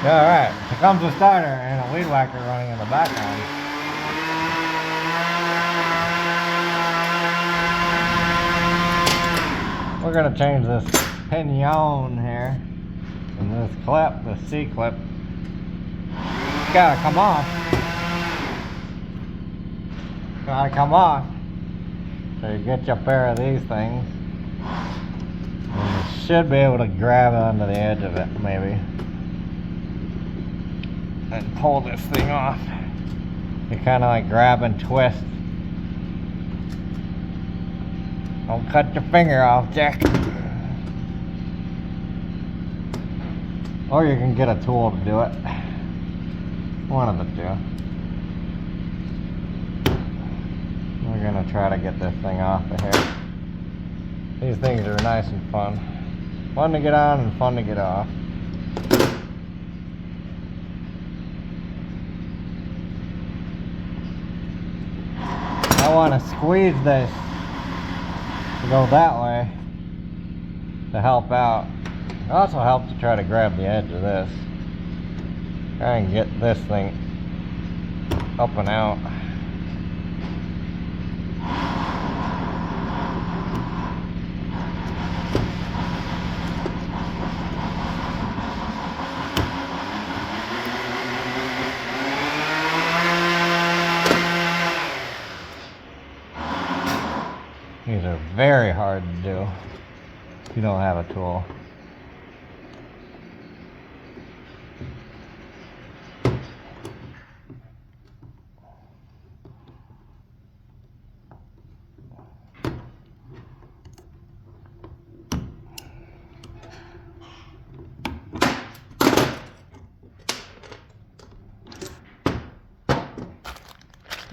Alright, Tecumseh starter and a weed whacker running in the background. We're going to change this pinion here. And this clip, the C-clip, it's gotta come off. Gotta come off. So you get you a pair of these things. And you should be able to grab onto the edge of it, maybe. And pull this thing off. You kind of like grab and twist. Don't cut your finger off, Jack. Or you can get a tool to do it. One of the two. We're gonna try to get this thing off of here. These things are nice and fun. Fun to get on and fun to get off. I want to squeeze this to go that way to help out. It also helps to try to grab the edge of this. Try and get this thing up and out. These are very hard to do if you don't have a tool.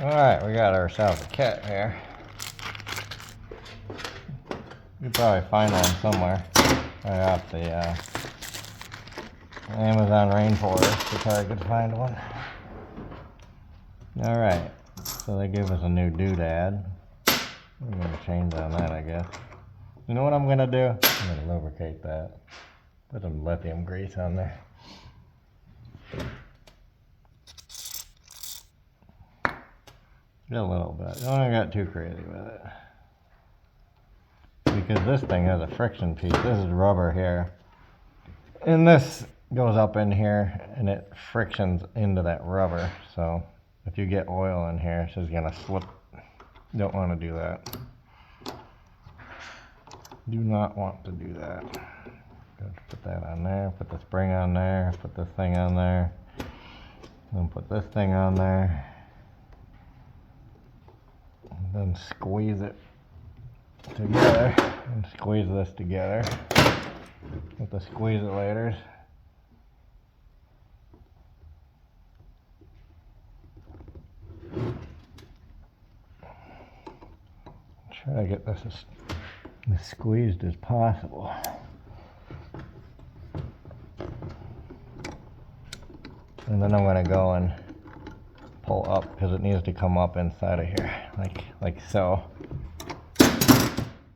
Alright, we got ourselves a kit here. You could probably find one somewhere. I got the Amazon rainforest, if I could find one. Alright, so they gave us a new doodad. I'm going to change on that, I guess. You know what I'm going to do? I'm going to lubricate that. Put some lithium grease on there. Just a little bit. Don't get too crazy with it. Because this thing has a friction piece. This is rubber here. And this goes up in here and it frictions into that rubber. So if you get oil in here, it's just going to slip. You don't want to do that. Do not want to do that. Put that on there. Put the spring on there. Put this thing on there. Then put this thing on there. And then squeeze it together and squeeze this together with the squeeze it laters. Try to get this as squeezed as possible. And then I'm going to go and pull up because it needs to come up inside of here like so.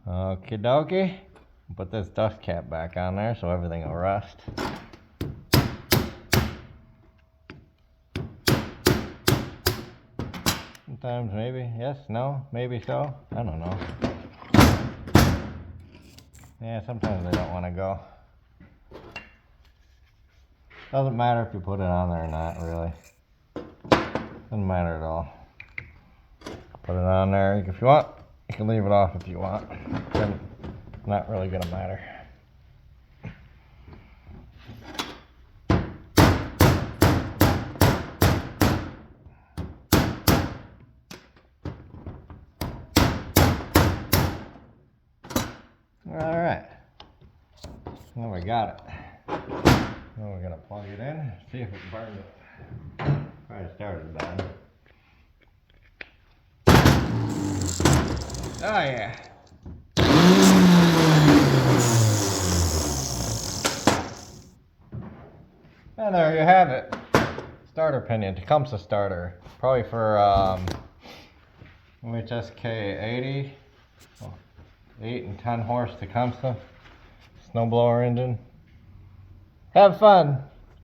Okie dokie. Put this dust cap back on there so everything will rust. Sometimes maybe, yes, no, maybe so. I don't know. Yeah, sometimes they don't want to go. Doesn't matter if you put it on there or not, really. Doesn't matter at all. Put it on there if you want. You can leave it off if you want. It's not really gonna matter. Alright. Now we got it. Now we're gonna plug it in, see if it burns it. Probably started bad. Oh yeah. And there you have it. Starter pinion, Tecumseh starter. Probably for OHSK 80. 8 and 10 horse Tecumseh snowblower engine. Have fun.